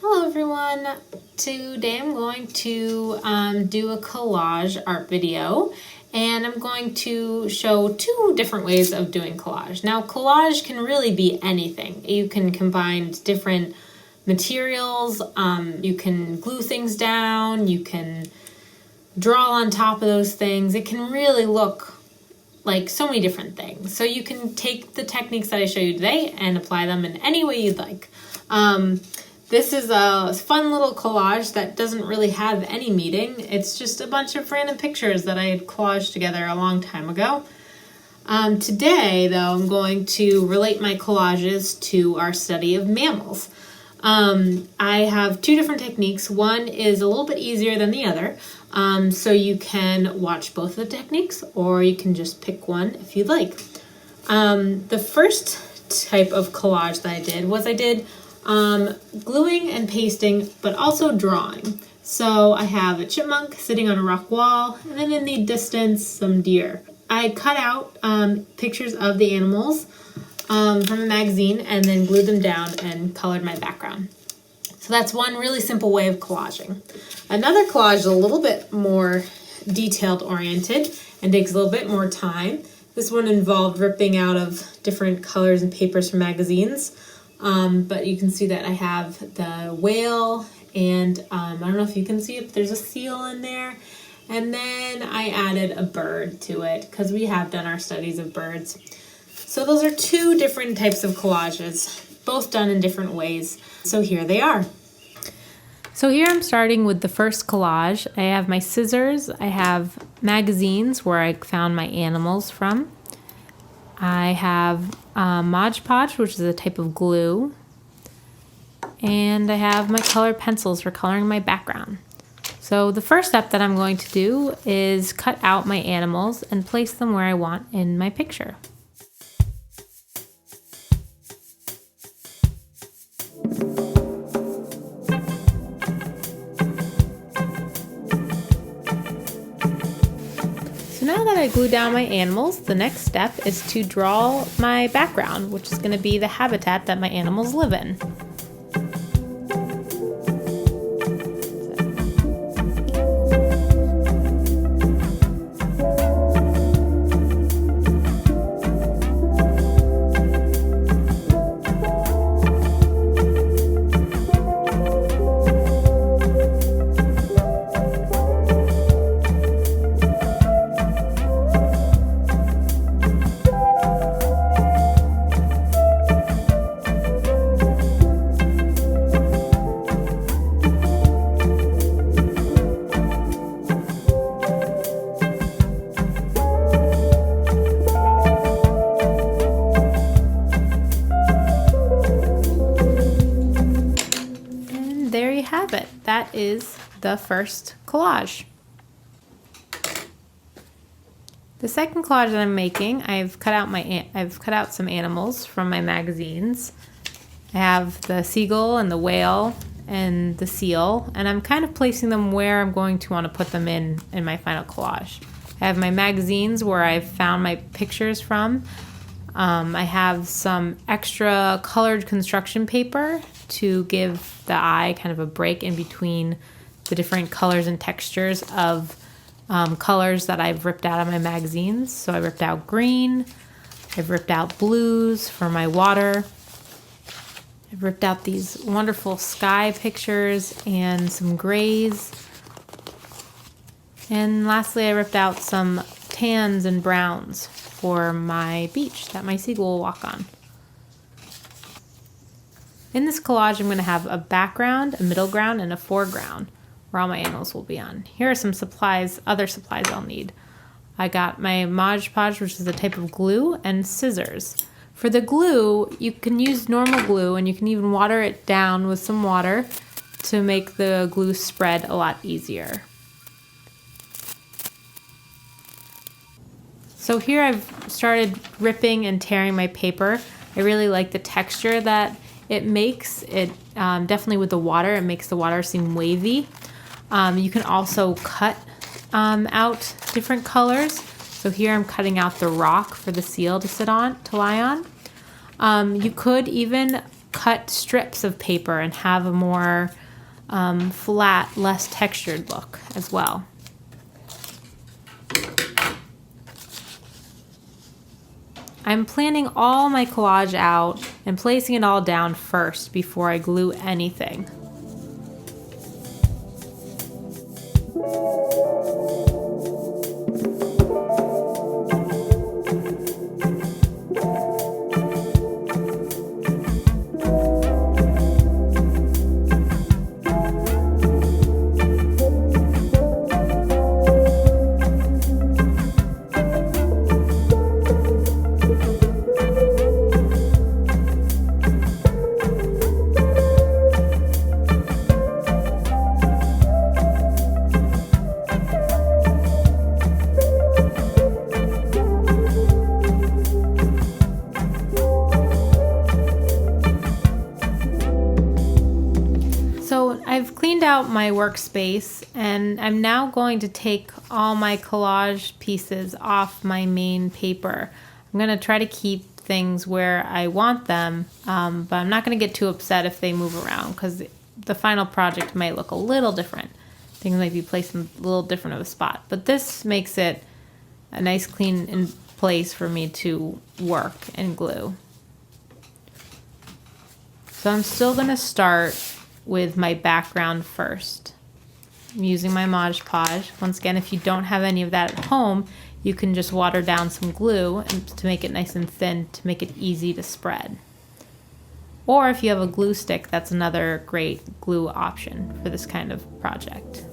Hello everyone! Today I'm going to do a collage art video, and I'm going to show two different ways of doing collage. Now collage can really be anything. You can combine different materials, you can glue things down, you can draw on top of those things. It can really look like so many different things. So you can take the techniques that I show you today and apply them in any way you'd like. This is a fun little collage that doesn't really have any meaning. It's just a bunch of random pictures that I had collaged together a long time ago. Today, though, I'm going to relate my collages to our study of mammals. I have two different techniques. One is a little bit easier than the other, so you can watch both of the techniques, or you can just pick one if you'd like. The first type of collage that I did gluing and pasting, but also drawing. So I have a chipmunk sitting on a rock wall, and then in the distance, some deer. I cut out pictures of the animals from a magazine and then glued them down and colored my background. So that's one really simple way of collaging. Another collage is a little bit more detailed oriented and takes a little bit more time. This one involved ripping out of different colors and papers from magazines. But you can see that I have the whale, and I don't know if you can see it, but there's a seal in there. And then I added a bird to it because we have done our studies of birds. So those are two different types of collages, both done in different ways. So here they are. So here I'm starting with the first collage. I have my scissors, I have magazines where I found my animals from. I have Mod Podge, which is a type of glue, and I have my colored pencils for coloring my background. So the first step that I'm going to do is cut out my animals and place them where I want in my picture. So now that I glue down my animals, the next step is to draw my background, which is going to be the habitat that my animals live in. There you have it. That is the first collage. The second collage that I'm making, I've cut out some animals from my magazines. I have the seagull and the whale and the seal, and I'm kind of placing them where I'm going to want to put them in my final collage. I have my magazines where I've found my pictures from. I have some extra colored construction paper to give the eye kind of a break in between the different colors and textures of colors that I've ripped out of my magazines. So I ripped out green, I've ripped out blues for my water, I've ripped out these wonderful sky pictures and some grays, and lastly I ripped out some tans and browns for my beach that my seagull will walk on. In this collage, I'm going to have a background, a middle ground, and a foreground where all my animals will be on. Here are some supplies, other supplies I'll need. I got my Mod Podge, which is a type of glue, and scissors. For the glue, you can use normal glue, and you can even water it down with some water to make the glue spread a lot easier. So here I've started ripping and tearing my paper. I really like the texture that it makes. It definitely with the water, it makes the water seem wavy. You can also cut out different colors. So here I'm cutting out the rock for the seal to sit on, to lie on. You could even cut strips of paper and have a more flat, less textured look as well. I'm planning all my collage out and placing it all down first before I glue anything. I've cleaned out my workspace and I'm now going to take all my collage pieces off my main paper. I'm going to try to keep things where I want them, but I'm not going to get too upset if they move around because the final project might look a little different. Things might be placed in a little different of a spot, but this makes it a nice clean place for me to work and glue. So I'm still going to start with my background first. I'm using my Mod Podge. Once again, if you don't have any of that at home, you can just water down some glue to make it nice and thin to make it easy to spread. Or if you have a glue stick, that's another great glue option for this kind of project.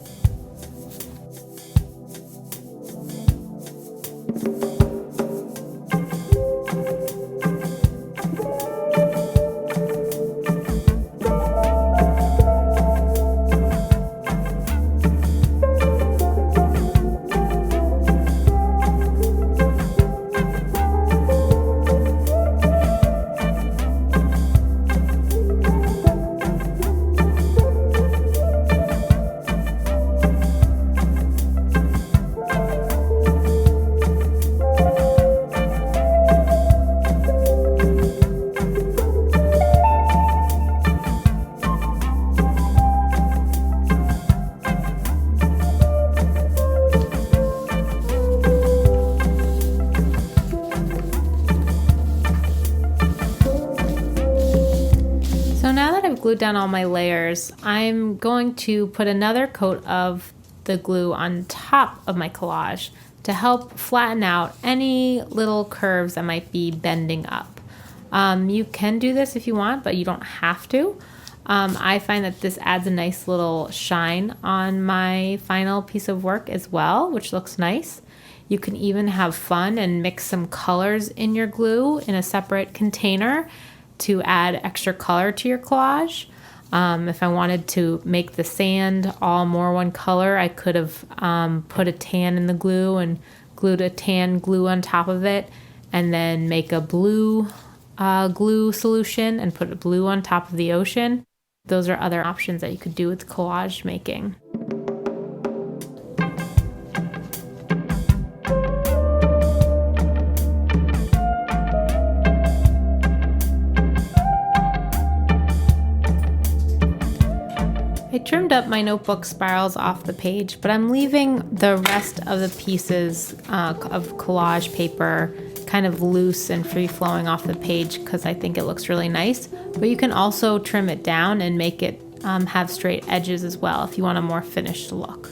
Glued down all my layers, I'm going to put another coat of the glue on top of my collage to help flatten out any little curves that might be bending up. You can do this if you want, but you don't have to. I find that this adds a nice little shine on my final piece of work as well, which looks nice. You can even have fun and mix some colors in your glue in a separate container to add extra color to your collage. If I wanted to make the sand all more one color, I could have put a tan in the glue and glued a tan glue on top of it, and then make a blue glue solution and put a blue on top of the ocean. Those are other options that you could do with collage making. I trimmed up my notebook spirals off the page, but I'm leaving the rest of the pieces of collage paper kind of loose and free-flowing off the page because I think it looks really nice. But you can also trim it down and make it have straight edges as well if you want a more finished look.